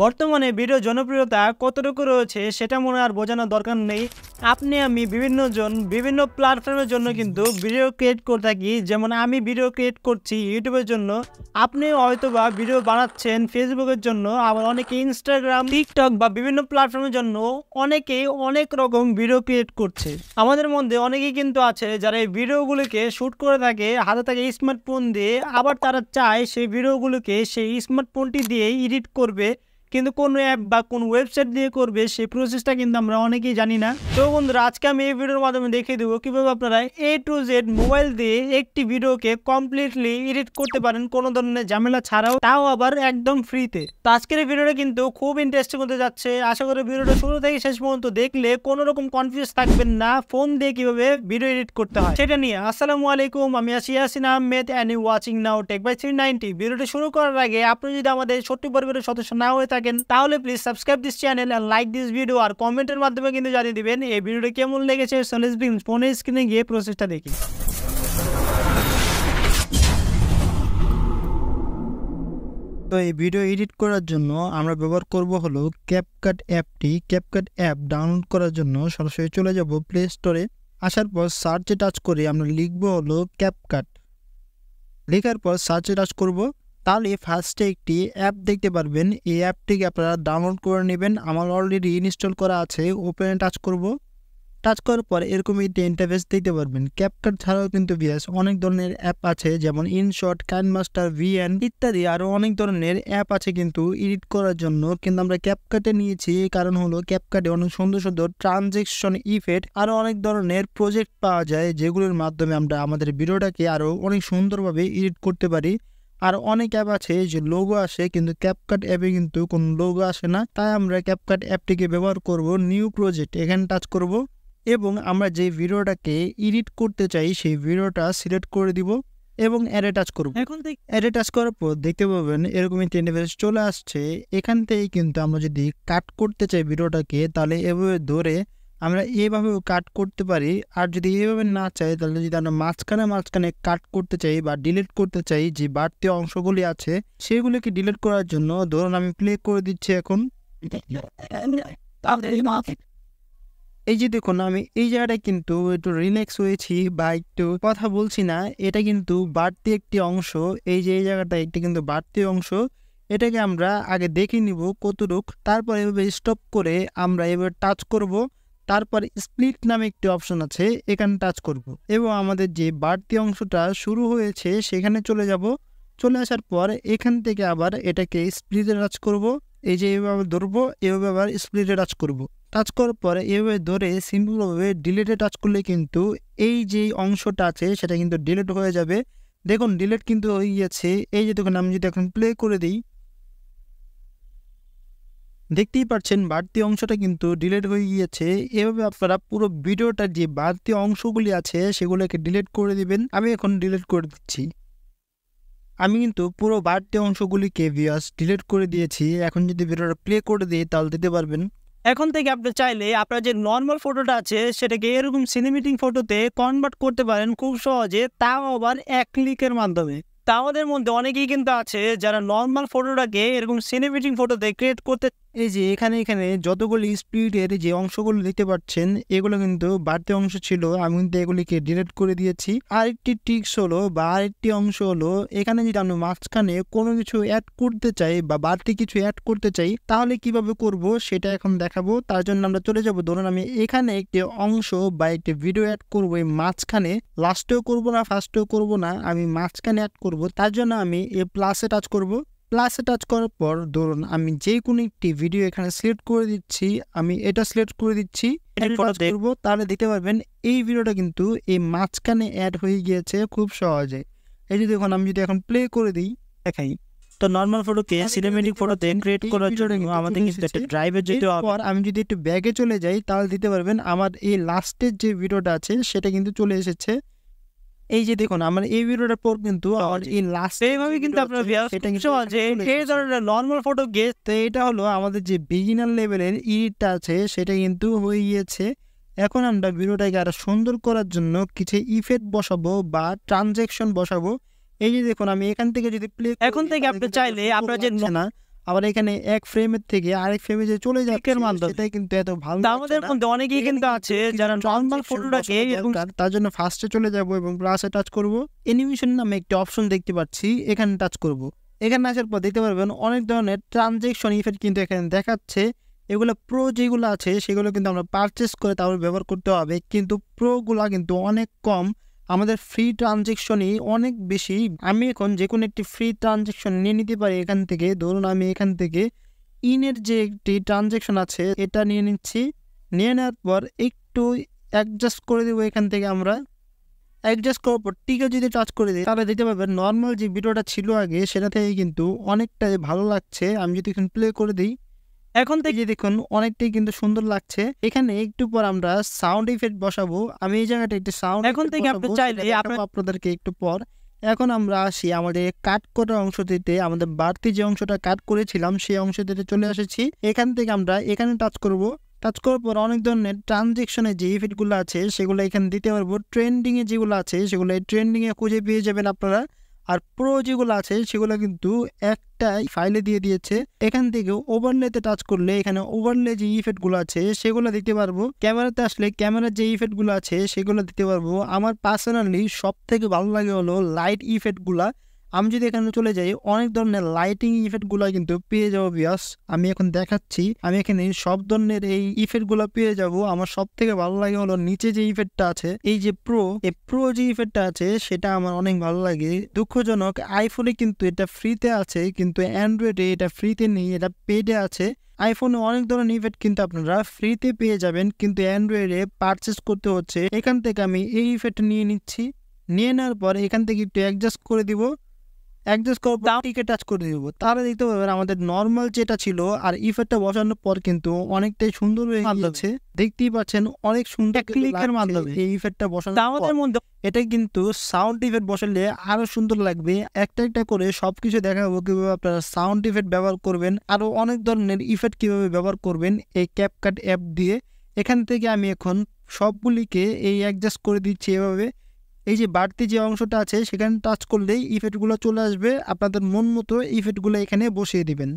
বর্তমানে ভিডিও জনপ্রিয়তা কতটুকু রয়েছে সেটা মনে আর বোঝানোর দরকার নেই। আপনি আমি বিভিন্ন জন বিভিন্ন প্ল্যাটফর্মের জন্য কিন্তু ভিডিও ক্রিয়েট করে থাকি। যেমন আমি ভিডিও ক্রিয়েট করছি ইউটিউবের জন্য, আপনি হয়তোবা ভিডিও বানাচ্ছেন ফেসবুকের জন্য, আবার অনেকে ইনস্টাগ্রাম, টিকটক বা বিভিন্ন প্ল্যাটফর্মের জন্য অনেকেই অনেক রকম ভিডিও ক্রিয়েট করছে। আমাদের মধ্যে অনেকেই কিন্তু আছে যারা এই ভিডিওগুলোকে শ্যুট করে থাকে হাতে থাকে স্মার্টফোন দিয়ে, আবার তারা চায় সেই ভিডিওগুলোকে সেই স্মার্টফোনটি দিয়ে এডিট করবে, কিন্তু কোন অ্যাপ বা কোন ওয়েবসাইট দিয়ে করবে সেই প্রসেসটা কিন্তু আমরা অনেকেই জানি না। তো বন্ধুরা, আজকে আমি এই ভিডিওর মাধ্যমে দেখিয়ে দেবো কিভাবে আপনারা A to Z মোবাইল দিয়ে একটি ভিডিওকে কমপ্লিটলি এডিট করতে পারেন কোনো ধরনের ঝামেলা ছাড়াও, তাও আবার একদম ফ্রিতে। তো আজকের এই ভিডিওটা কিন্তু খুব ইন্টারেস্টিং হতে যাচ্ছে। আশা করি ভিডিওটা শুরু থেকে শেষ পর্যন্ত দেখলে কোনো রকম কনফিউজ থাকবেন না ফোন দিয়ে কিভাবে ভিডিও এডিট করতে হয় সেটা নিয়ে। আসসালামু আলাইকুম, আমি Yasin Ahmed and you watching now tech by 390। ভিডিওটি শুরু করার আগে আপনি যদি আমাদের ছোট্ট পরিবারের সদস্য না হয়ে থাকেন তাহলে please subscribe this channel and like this video, আর কমেন্টের মাধ্যমে কিন্তু জানিয়ে দিবেন এই ভিডিওটি কেমন লেগেছে। So let's begin. ফোনের স্ক্রিনে গিয়ে প্রসেসটা দেখি। তো এই ভিডিও এডিট করার জন্য আমরা ব্যবহার করব হলো ক্যাপকাট অ্যাপটি। ক্যাপকাট অ্যাপ ডাউনলোড করার জন্য সরাসরি চলে যাব প্লে স্টোরে। আসার পর সার্চে টাচ করে আমরা লিখব হলো ক্যাপকাট। লেখার পর সার্চে টাচ করব, তাহলে ফার্স্টে একটি অ্যাপ দেখতে পারবেন। এই অ্যাপটিকে আপনারা ডাউনলোড করে নেবেন। আমার অলরেডি ইনস্টল করা আছে। ওপেনে টাচ করব। টাচ করার পর এরকম একটি ইন্টারফেস দেখতে পারবেন। ক্যাপকাট ছাড়াও কিন্তু অনেক ধরনের অ্যাপ আছে, যেমন ইনশট, কাইনমাস্টার, ভিএন ইত্যাদি আরও অনেক ধরনের অ্যাপ আছে কিন্তু এডিট করার জন্য। কিন্তু আমরা ক্যাপকাটে নিয়েছি, কারণ হলো ক্যাপকাটে অনেক সুন্দর সুন্দর ট্রানজেকশন ইফেক্ট আরও অনেক ধরনের প্রজেক্ট পাওয়া যায়, যেগুলোর মাধ্যমে আমরা আমাদের ভিডিওটাকে আরও অনেক সুন্দরভাবে এডিট করতে পারি। আর অনেক অ্যাপ আছে যে লোগো আসে, কিন্তু ক্যাপকাট অ্যাপে কিন্তু কোনো লোগো আসে না। তাই আমরা ক্যাপকাট অ্যাপটিকে ব্যবহার করব। নিউ প্রজেক্ট এখানে টাচ করব এবং আমরা যে ভিডিওটাকে এডিট করতে চাই সেই ভিডিওটা সিলেক্ট করে দিব এবং অ্যাডে টাচ করব। এখন থেকে অ্যাডে টাচ করার পর দেখতে পাবেন এরকম একটি ইন্টারফেস চলে আসছে। এখান থেকে কিন্তু আমরা যদি কাট করতে চাই ভিডিওটাকে, তাহলে এভাবে ধরে আমরা এভাবেও কাট করতে পারি। আর যদি এভাবে না চাই, তাহলে যদি আমরা মাঝখানে কাট করতে চাই বা ডিলিট করতে চাই, যে বাড়তি অংশগুলি আছে সেগুলিকে ডিলিট করার জন্য ধরুন আমি প্লে করে দিচ্ছি। এখন এই যে দেখুন, আমি এই জায়গাটায় কিন্তু একটু রিল্যাক্স হয়েছি বা একটু কথা বলছি না, এটা কিন্তু বাড়তি একটি অংশ। এই যে এই জায়গাটা এটা কিন্তু বাড়তি অংশ, এটাকে আমরা আগে দেখে নিব কতটুক। তারপর এভাবে স্টপ করে আমরা এভাবে টাচ করব। তারপর স্প্লিট নামে একটি অপশন আছে, এখানে টাচ করব এবং আমাদের যে বাড়তি অংশটা শুরু হয়েছে সেখানে চলে যাব। চলে আসার পর এখান থেকে আবার এটাকে স্প্লিটে টাচ করব। এই যে এভাবে ধরবো, এভাবে আবার স্প্লিটে টাচ করব। টাচ করার পরে এভাবে ধরে সিম্পলভাবে ডিলিটে টাচ করলে কিন্তু এই যে অংশটা আছে সেটা কিন্তু ডিলিট হয়ে যাবে। দেখুন ডিলিট কিন্তু হয়ে গিয়েছে। এই যে দেখুন, আমি যদি এখন প্লে করে দিই, দেখতেই পাচ্ছেন বাড়তি অংশটা কিন্তু ডিলিট হয়ে গিয়েছে। এভাবে আপনারা পুরো ভিডিওটার যে বাড়তি অংশগুলি আছে সেগুলোকে ডিলিট করে দিবেন। আমি এখন ডিলিট করে দিচ্ছি। আমি কিন্তু পুরো বাড়তি অংশগুলিকে ডিলিট করে দিয়েছি। এখন যদি ভিডিওটা প্লে করে দিই তাহলে দিতে পারবেন। এখন থেকে আপনি চাইলে আপনার যে নর্মাল ফটোটা আছে সেটাকে এরকম সিনেমেটিক ফটোতে কনভার্ট করতে পারেন খুব সহজে, তাও আবার এক ক্লিকের মাধ্যমে। তা আমাদের মধ্যে অনেকেই কিন্তু আছে যারা নর্মাল ফটোটাকে এরকম সিনেমেটিক ফটোতে ক্রিয়েট করতে। এই যে এখানে যতগুলি স্পিডের যে অংশগুলো দেখতে পাচ্ছেন এগুলো কিন্তু বাড়তি অংশ ছিল, আমি কিন্তু এগুলিকে ডিলিট করে দিয়েছি। আরেকটি ট্রিক্স হলো বা আরেকটি অংশ হলো, এখানে যদি আমরা মাঝখানে কোনো কিছু অ্যাড করতে চাই বা বাড়তি কিছু অ্যাড করতে চাই তাহলে কিভাবে করব সেটা এখন দেখাবো। তার জন্য আমরা চলে যাব, ধরুন আমি এখানে একটি অংশ বা একটি ভিডিও অ্যাড করবো, এই মাঝখানে লাস্টেও করব না ফার্স্টেও করব না, আমি মাঝখানে অ্যাড করব। তার জন্য আমি এই প্লাসে টাচ করব। প্লাসে টাচ করার পর ধরুন আমি যে কোনো একটি ভিডিও এখানে সিলেক্ট করে দিচ্ছি, আমি এটা সিলেক্ট করে দিচ্ছি, দেখবো তাহলে দেখতে পারবেন এই ভিডিওটা কিন্তু এই মাঝখানে অ্যাড হয়ে গিয়েছে খুব সহজে। এই যে দেখুন, আমি যদি এখন প্লে করে দিই দেখাই, তো নর্মাল ফটোকে সিনেমেটিক ফটোতে ক্রিয়েট করার জন্য আমাদের কিন্তু একটা ড্রাইভে যেতে হবে। আর আমি যদি একটু ব্যাগে চলে যাই তাহলে দিতে পারবেন আমার এই লাস্টের যে ভিডিওটা আছে সেটা কিন্তু চলে এসেছে। এই যে দেখুন, আমার এই ভিডিওটার পর কিন্তু এই লাস্ট এইভাবে কিন্তু আপনারা সেটা কিন্তু এই ধরনের নর্মাল ফটো তো এটা হলো আমাদের যে বিগিনার লেভেলের এডিটটা আছে সেটা কিন্তু হয়ে গিয়েছে। এখন আমরা ভিডিওটাকে আরো সুন্দর করার জন্য কিছু ইফেক্ট বসাবো বা ট্রানজেকশন বসাবো। এই যে দেখুন, আমি এখান থেকে যদি প্লে, এখন থেকে আপনি চাইলে আপনার যে না আবার এখানে এক ফ্রেমের থেকে আরেক ফ্রেমে যে চলে যাচ্ছে এর মাধ্যমে সেটাই কিন্তু এত ভালো আমাদের মধ্যে অনেকেই কিন্তু আছে যারা নর্মাল ফটোটাকে এরকম তার জন্য ফার্স্টে চলে যাব এবং প্লাসে টাচ করব। অ্যানিমেশন নামে একটি অপশন দেখতে পাচ্ছি, এখানে টাচ করব। এখানে আসার পর দেখতে পারবেন অনেক ধরনের ট্রানজেকশন ইফেক্ট কিন্তু এখানে দেখাচ্ছে। এগুলো প্রো যেগুলো আছে সেগুলো কিন্তু আমরা পারচেস করে তারপর ব্যবহার করতে হবে, কিন্তু প্রোগুলা কিন্তু অনেক কম, আমাদের ফ্রি ট্রানজেকশনই অনেক বেশি। আমি এখন যে কোনো একটি ফ্রি ট্রানজেকশন নিয়ে নিতে পারি এখান থেকে। ধরুন আমি এখান থেকে ইনের যে একটি ট্রানজেকশন আছে এটা নিয়ে নিচ্ছি। নিয়ে নেওয়ার পর একটু অ্যাডজাস্ট করে দেবো এখান থেকে। আমরা অ্যাডজাস্ট করার পর টিকে যদি টাচ করে দিই তাহলে দেখতে পাবেন নর্মাল যে ভিডিওটা ছিল আগে সেটা থেকে কিন্তু অনেকটাই ভালো লাগছে। আমি যদি এখন প্লে করে দিই এখন থেকে দেখুন অনেকটাই কিন্তু সুন্দর লাগছে। এখানে একটু পর আমরা সাউন্ড ইফেক্ট বসাবো। আমি এই জায়গাটা একটু সাউন্ড এখন থেকে আপনি চাইলে আপনাদেরকে একটু পর। এখন আমরা আসি আমাদের কাট করা অংশটিতে, আমাদের বাড়তি যে অংশটা কাট করেছিলাম সেই অংশটিতে চলে এসেছি। এখান থেকে আমরা এখানে টাচ করব। টাচ করার পর অনেক ধরনের ট্রানজেকশনের যে ইফেক্টগুলো আছে সেগুলো এখানে দিতে পারবো। ট্রেন্ডিংয়ে যেগুলো আছে সেগুলো এই ট্রেন্ডিংয়ে খুঁজে পেয়ে যাবেন আপনারা। আর প্রো যেগুলো আছে সেগুলো কিন্তু একটাই ফাইলে দিয়ে দিয়েছে। এখান থেকে ওভারলেতে টাচ করলে এখানে ওভারলে যে ইফেক্টগুলো আছে সেগুলো দিতে পারবো। ক্যামেরাতে আসলে ক্যামেরার যে ইফেক্টগুলো আছে সেগুলো দিতে পারবো। আমার পার্সোনালি সব থেকে ভালো লাগে হলো লাইট ইফেক্টগুলা। আমি যদি এখানে চলে যাই অনেক ধরনের লাইটিং ইফেক্টগুলো কিন্তু পেয়ে যাবো বিয়াস। আমি এখন দেখাচ্ছি, আমি এখানে সব ধরনের এই ইফেক্টগুলো পেয়ে যাব। আমার সব থেকে ভালো লাগে হলো নিচে যে ইফেক্টটা আছে এই যে প্রো যে ইফেক্টটা আছে সেটা আমার অনেক ভালো লাগে। দুঃখজনক আইফোনে কিন্তু এটা ফ্রিতে আছে, কিন্তু অ্যান্ড্রয়েডে এটা ফ্রিতে নেই, এটা পেডে আছে। আইফোনে অনেক ধরনের ইফেক্ট কিন্তু আপনারা ফ্রিতে পেয়ে যাবেন, কিন্তু অ্যান্ড্রয়েডে পারচেস করতে হচ্ছে। এখান থেকে আমি এই ইফেক্ট নিয়ে নিচ্ছি। নিয়ে নেওয়ার পর এখান থেকে একটু অ্যাডজাস্ট করে দিব। অ্যাডজাস্ট করার পর টিকে টাচ করে দিব। তাহলে দেখতে পাবেন আমাদের নর্মাল যেটা ছিল আর ইফেক্টটা বসানোর পর কিন্তু অনেকটাই সুন্দর হয়ে গেছে। দেখতেই পাচ্ছেন অনেক সুন্দর ক্লিকের মাধ্যমে এই ইফেক্টটা বসানোর পর। এটা কিন্তু সাউন্ড ইফেক্ট বসালে আরো সুন্দর লাগবে। একটা একটা করে সবকিছু দেখাবো কিভাবে আপনারা সাউন্ড ইফেক্ট ব্যবহার করবেন, আরো অনেক ধরনের ইফেক্ট কিভাবে ব্যবহার করবেন এই ক্যাপকাট অ্যাপ দিয়ে। এখান থেকে আমি এখন সবগুলিকে এই অ্যাডজাস্ট করে দিচ্ছি এভাবে। এই যে বাড়তি যে অংশটা আছে সেখানে টাচ করলেই ইফেক্টগুলো চলে আসবে। আপনাদের মন মতো ইফেক্টগুলো এখানে বসিয়ে দিবেন।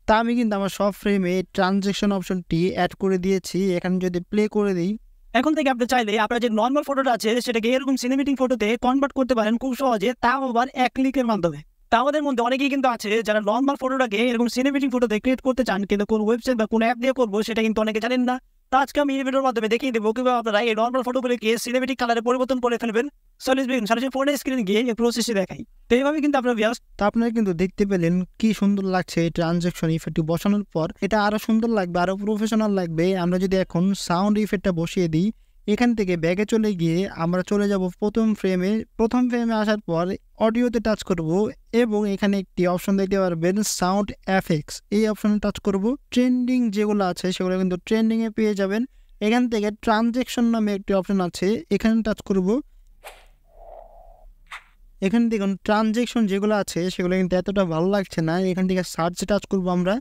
তা আমি কিন্তু আমার সব ফ্রেমে ট্রানজেকশন অপশনটি অ্যাড করে দিয়েছি। এখানে যদি প্লে করে দিই এখন থেকে আপনি চাইলে আপনার যে নর্মাল ফটোটা আছে সেটাকে এরকম সিনেমেটিক ফটোতে কনভার্ট করতে পারেন খুব সহজে, তাও আবার এক ক্লিকের মাধ্যমে। তা আমাদের মধ্যে অনেকেই কিন্তু আছে যারা নর্মাল ফটোটাকে এরকম সিনেমেটিক ফটোতে ক্রিয়েট করতে চান, কিন্তু কোন ওয়েবসাইট বা কোন অ্যাপ দিয়ে করবো সেটা কিন্তু অনেকে জানেন না। তো আজকে আমি এই ভিডিওর মাধ্যমে দেখিয়ে দেবো কিভাবে আপনারা এই নর্মাল ফটোগুলিকে সিনেমেটিক কালারে পরিবর্তন করে ফেলবেন। সরাসরি ফোনের স্ক্রিনে গিয়ে এই প্রসেসটি দেখাই। তো এইভাবে কিন্তু আপনার তা আপনারা কিন্তু দেখতে পেলেন কি সুন্দর লাগছে এই ট্রানজেকশন ইফেক্টটি বসানোর পর। এটা আরো সুন্দর লাগবে, আরো প্রফেশনাল লাগবে। আমরা যদি এখন সাউন্ড ইফেক্টটা বসিয়ে দিই এখান থেকে ব্যাগে চলে গিয়ে আমরা চলে যাব প্রথম ফ্রেমে আসার পর অডিওতে টাচ করব এবং এখানে একটি অপশন দেখতে পারবেন সাউন্ড এফেক্টস। এই অপশনে টাচ করব। ট্রেন্ডিং যেগুলো আছে সেগুলো কিন্তু ট্রেন্ডিংয়ে পেয়ে যাবেন। এখান থেকে ট্রানজেকশন নামে একটি অপশন আছে, এখানে টাচ করব। এখানে দেখুন ট্রানজেকশন যেগুলো আছে সেগুলো কিন্তু এতটা ভালো লাগছে না। এখান থেকে সার্চে টাচ করব। আমরা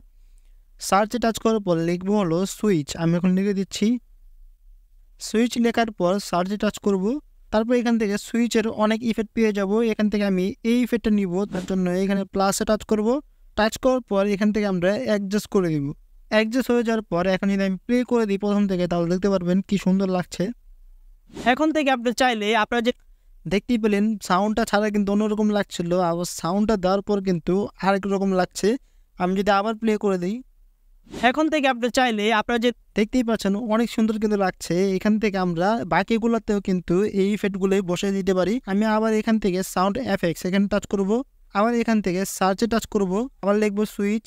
সার্চে টাচ করার পর লিখবো হলো সুইচ। আমি এখন লিখে দিচ্ছি। সুইচ লেখার পর সার্চে টাচ করব। তারপর এখান থেকে সুইচের অনেক ইফেক্ট পেয়ে যাব। এখান থেকে আমি এই ইফেক্টটা নিব, তার জন্য এখানে প্লাসে টাচ করব। টাচ করার পর এখান থেকে আমরা অ্যাডজাস্ট করে দিব। অ্যাডজাস্ট হয়ে যাওয়ার পর এখন যদি আমি প্লে করে দিই প্রথম থেকে, তাহলে দেখতে পারবেন কি সুন্দর লাগছে। এখন থেকে আপনি চাইলে আপনার যে দেখতেই পেলেন সাউন্ডটা ছাড়া কিন্তু অন্যরকম লাগছিল, আবার সাউন্ডটা দেওয়ার পর কিন্তু আরেক রকম লাগছে। আমি যদি আবার প্লে করে দিই এখন থেকে আপনি চাইলে আপনার যে দেখতেই পাচ্ছেন অনেক সুন্দর কিন্তু লাগছে। এখান থেকে আমরা বাকিগুলোতেও কিন্তু এই ইফেক্টগুলোই বসে দিতে পারি। আমি আবার এখান থেকে সাউন্ড এফেক্টস এখানে টাচ করব। আবার এখান থেকে সার্চে টাচ করব। আবার লিখবো সুইচ।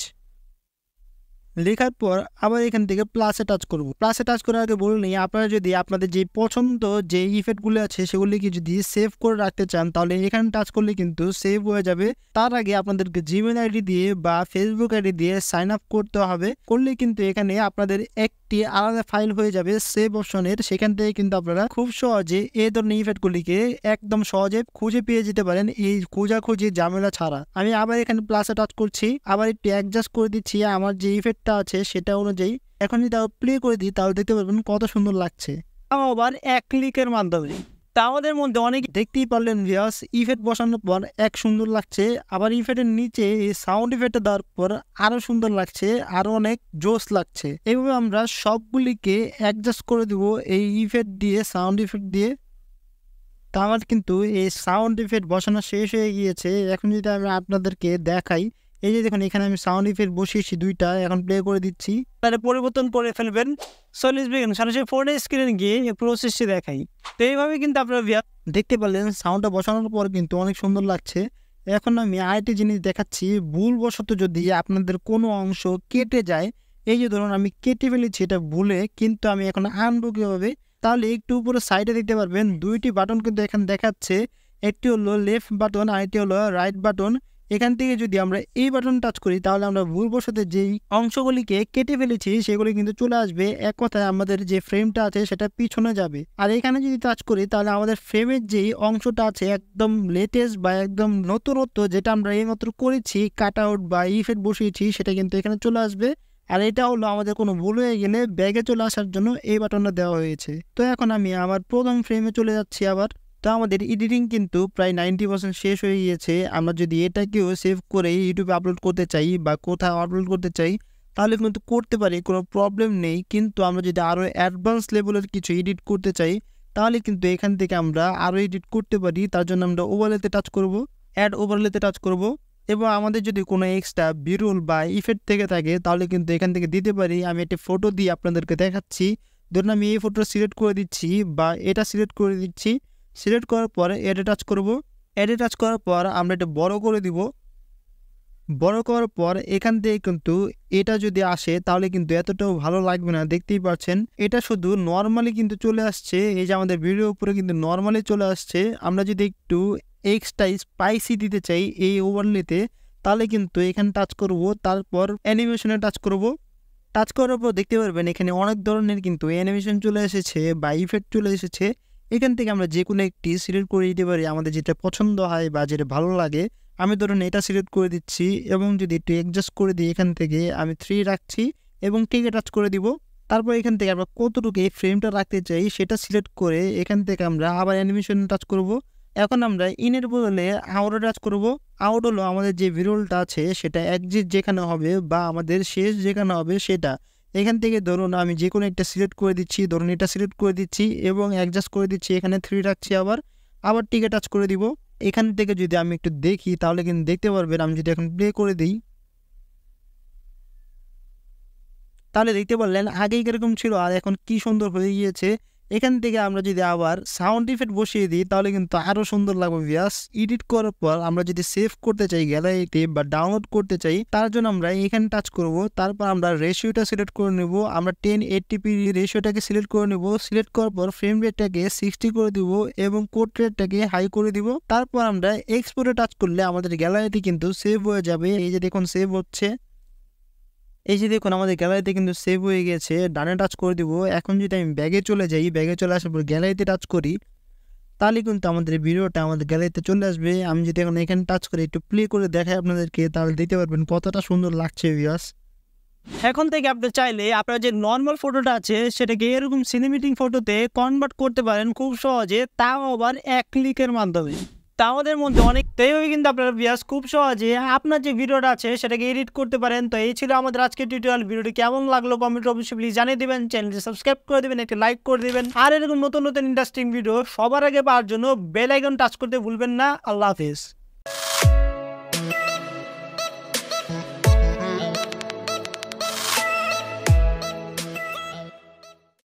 লেখার পর আবার এখান থেকে প্লাসে টাচ করব। প্লাসে টাচ করার আগে বলে নিই, আপনারা যদি আপনাদের যে পছন্দ যে ইফেক্টগুলো আছে সেগুলিকে যদি সেভ করে রাখতে চান তাহলে এখানে টাচ করলে কিন্তু সেভ হয়ে যাবে। তার আগে আপনাদেরকে জিমেল আইডি দিয়ে বা ফেসবুক আইডি দিয়ে সাইন আপ করতে হবে। করলে কিন্তু এখানে আপনাদের একটি আলাদা ফাইল হয়ে যাবে সেভ অপশনের। সেখান থেকে কিন্তু আপনারা খুব সহজে এই ধরনের ইফেক্টগুলিকে একদম সহজে খুঁজে পেয়ে যেতে পারেন, এই খোঁজাখুঁজি ঝামেলা ছাড়া। আমি আবার এখানে প্লাসে টাচ করছি, আবার একটু অ্যাডজাস্ট করে দিচ্ছি আমার যে ইফেক্ট আছে সেটা অনুযায়ী। এখন যদি প্লে করে দিই তাহলে দেখতে পারবেন কত সুন্দর লাগছে। আবার এক ক্লিকের মাধ্যমে। তা আমাদের মধ্যে অনেক দেখতেই পারলেন ভিউয়ার্স, ইফেক্ট বসানোর পর এক সুন্দর লাগছে, আবার ইফেক্টের নিচে এই সাউন্ড ইফেক্টটা দেওয়ার পর আরো সুন্দর লাগছে, আরো অনেক জোস লাগছে। এইভাবে আমরা সবগুলিকে অ্যাডজাস্ট করে দিব এই ইফেক্ট দিয়ে, সাউন্ড ইফেক্ট দিয়ে। তা আমার কিন্তু এই সাউন্ড ইফেক্ট বসানো শেষ হয়ে গিয়েছে। এখন যদি আমি আপনাদেরকে দেখাই, এই যে দেখুন এখানে আমি সাউন্ড ইফেক্ট বসিয়েছি দুইটা, এখন প্লে করে দিচ্ছি। তাহলে পরিবর্তন করে ফেলবেন। চল্লিশ বিঘন সরাসরি ফোনের স্ক্রিনে গিয়ে এই প্রসেসটি দেখাই। তো এইভাবে কিন্তু আপনারা দেখতে পারলেন সাউন্ডটা বসানোর পর কিন্তু অনেক সুন্দর লাগছে। এখন আমি আরেকটি জিনিস দেখাচ্ছি, ভুলবশত যদি আপনাদের কোনো অংশ কেটে যায়, এই যে ধরুন আমি কেটে ফেলেছি এটা ভুলে, কিন্তু আমি এখন আনবো কীভাবে, তাহলে একটু উপরে সাইডে দেখতে পারবেন দুইটি বাটন কিন্তু এখানে দেখাচ্ছে, একটি হলো লেফট বাটন আর একটি হলো রাইট বাটন। এখান থেকে যদি আমরা এই বাটন টাচ করি তাহলে আমরা ভুলবশত যেই অংশগুলিকে কেটে ফেলেছি সেগুলি কিন্তু চলে আসবে, এক কথায় আমাদের যে ফ্রেমটা আছে সেটা পিছনে যাবে। আর এখানে যদি টাচ করি তাহলে আমাদের ফ্রেমের যেই অংশটা আছে একদম লেটেস্ট বা একদম নতুনত্ব, যেটা আমরা এইমাত্র করেছি কাট আউট বা ইফেক্ট বসিয়েছি, সেটা কিন্তু এখানে চলে আসবে। আর এটা হলো আমাদের কোনো ভুল হয়ে গেলে ব্যাগে চলে আসার জন্য এই বাটনটা দেওয়া হয়েছে। তো এখন আমি আমার প্রথম ফ্রেমে চলে যাচ্ছি আবার। তো আমাদের এডিটিং কিন্তু প্রায় 90% শেষ হয়ে গিয়েছে। আমরা যদি এটাকেও সেভ করে ইউটিউবে আপলোড করতে চাই বা কোথাও আপলোড করতে চাই তাহলে কিন্তু করতে পারি, কোনো প্রবলেম নেই। কিন্তু আমরা যদি আরও অ্যাডভান্স লেভেলের কিছু এডিট করতে চাই তাহলে কিন্তু এখান থেকে আমরা আরও এডিট করতে পারি। তার জন্য আমরা ওভারলেতে টাচ করব, অ্যাড ওভারলেতে টাচ করব, এবং আমাদের যদি কোনো এক্সট্রা বিরল বা ইফেক্ট থেকে থাকে তাহলে কিন্তু এখান থেকে দিতে পারি। আমি একটি ফটো দিয়ে আপনাদেরকে দেখাচ্ছি। ধরুন আমি এই ফটোটা সিলেক্ট করে দিচ্ছি বা এটা সিলেক্ট করে দিচ্ছি। সিলেক্ট করার পরে এডে টাচ করব, এডে টাচ করার পর আমরা এটা বড় করে দিব। বড় করার পর এখান থেকে কিন্তু এটা যদি আসে তাহলে কিন্তু এতটাও ভালো লাগবে না, দেখতেই পাচ্ছেন এটা শুধু নর্মালি কিন্তু চলে আসছে। এই যে আমাদের ভিডিওর উপরে কিন্তু নর্মালি চলে আসছে। আমরা যদি একটু এক্সট্রা স্পাইসি দিতে চাই এই ওভারলেতে তাহলে কিন্তু এখানে টাচ করব, তারপর অ্যানিমেশনে টাচ করব। টাচ করার পর দেখতে পারবেন এখানে অনেক ধরনের কিন্তু অ্যানিমেশন চলে এসেছে বা ইফেক্ট চলে এসেছে। এখান থেকে আমরা যে কোনো একটি সিলেক্ট করে দিতে পারি আমাদের যেটা পছন্দ হয় বা যেটা ভালো লাগে। আমি ধরুন এটা সিলেক্ট করে দিচ্ছি এবং যদি একটু অ্যাডজাস্ট করে দিই, এখান থেকে আমি 3 রাখছি এবং টিকে টাচ করে দিব। তারপর এখান থেকে আমরা কতটুকু এই ফ্রেমটা রাখতে চাই সেটা সিলেক্ট করে এখান থেকে আমরা আবার অ্যানিমেশন টাচ করব। এখন আমরা ইনের বদলে আউটে টাচ করব। আউট হলো আমাদের যে ভিডিওটা আছে সেটা একজিট যেখানে হবে বা আমাদের শেষ যেখানে হবে সেটা। এখান থেকে ধরুন আমি যে কোনো একটা সিলেক্ট করে দিচ্ছি, ধরুন এটা সিলেক্ট করে দিচ্ছি এবং অ্যাডজাস্ট করে দিচ্ছি, এখানে 3 রাখছি, আবার টিকে টাচ করে দিব। এখান থেকে যদি আমি একটু দেখি তাহলে কিন্তু দেখতে পারবেন আমি যদি এখন প্লে করে দিই তাহলে দেখতে পারলেন আগেই কিরকম ছিল আর এখন কি সুন্দর হয়ে গিয়েছে। এখান থেকে আমরা যদি আবার সাউন্ড ইফেক্ট বসিয়ে দিই তাহলে কিন্তু আরও সুন্দর লাগবে। ভিউয়ার্স, এডিট করার পর আমরা যদি সেভ করতে চাই গ্যালারিতে বা ডাউনলোড করতে চাই তার জন্য আমরা এখানে টাচ করব। তারপর আমরা রেশিওটা সিলেক্ট করে নেব, আমরা 1080p রেশিওটাকে সিলেক্ট করে নেব। সিলেক্ট করার পর ফ্রেম রেটটাকে 60 করে দিব এবং কোড রেটটাকে হাই করে দিব। তারপর আমরা এক্সপোর্টে টাচ করলে আমাদের গ্যালারিতে কিন্তু সেভ হয়ে যাবে। এই যে দেখুন সেভ হচ্ছে, এই যে দেখুন আমাদের গ্যালারিতে কিন্তু সেভ হয়ে গেছে। ডানে টাচ করে দিব। এখন যদি আমি ব্যাগে চলে যাই, ব্যাগে চলে আসার পর গ্যালারিতে টাচ করি তাহলে কিন্তু আমাদের ভিডিওটা আমাদের গ্যালারিতে চলে আসবে। আমি যদি এখন এখানে টাচ করে একটু প্লে করে দেখাই আপনাদেরকে তাহলে দেখতে পারবেন কতটা সুন্দর লাগছে। ভিউয়ার্স, এখন থেকে আপনি চাইলে আপনার যে নর্মাল ফটোটা আছে সেটাকে এরকম সিনেমেটিক ফটোতে কনভার্ট করতে পারেন খুব সহজে, তাও আবার এক ক্লিকের মাধ্যমে। তা আমাদের মধ্যে অনেক এইভাবে কিন্তু আপনারা ভিউয়ার্স খুব সহজে আপনার যে ভিডিওটা আছে সেটাকে এডিট করতে পারেন। তো এই ছিল আমাদের আজকের টিউটোরিয়াল। ভিডিওটি কেমন লাগলো কমেন্ট অবশ্যই প্লিজ জানিয়ে দেবেন, চ্যানেলটি সাবস্ক্রাইব করে দেবেন, একটি লাইক করে দেবেন, আর এরকম নতুন নতুন ইন্টারেস্টিং ভিডিও সবার আগে পাওয়ার জন্য বেল আইকন টাচ করতে ভুলবেন না। আল্লাহ হাফেজ।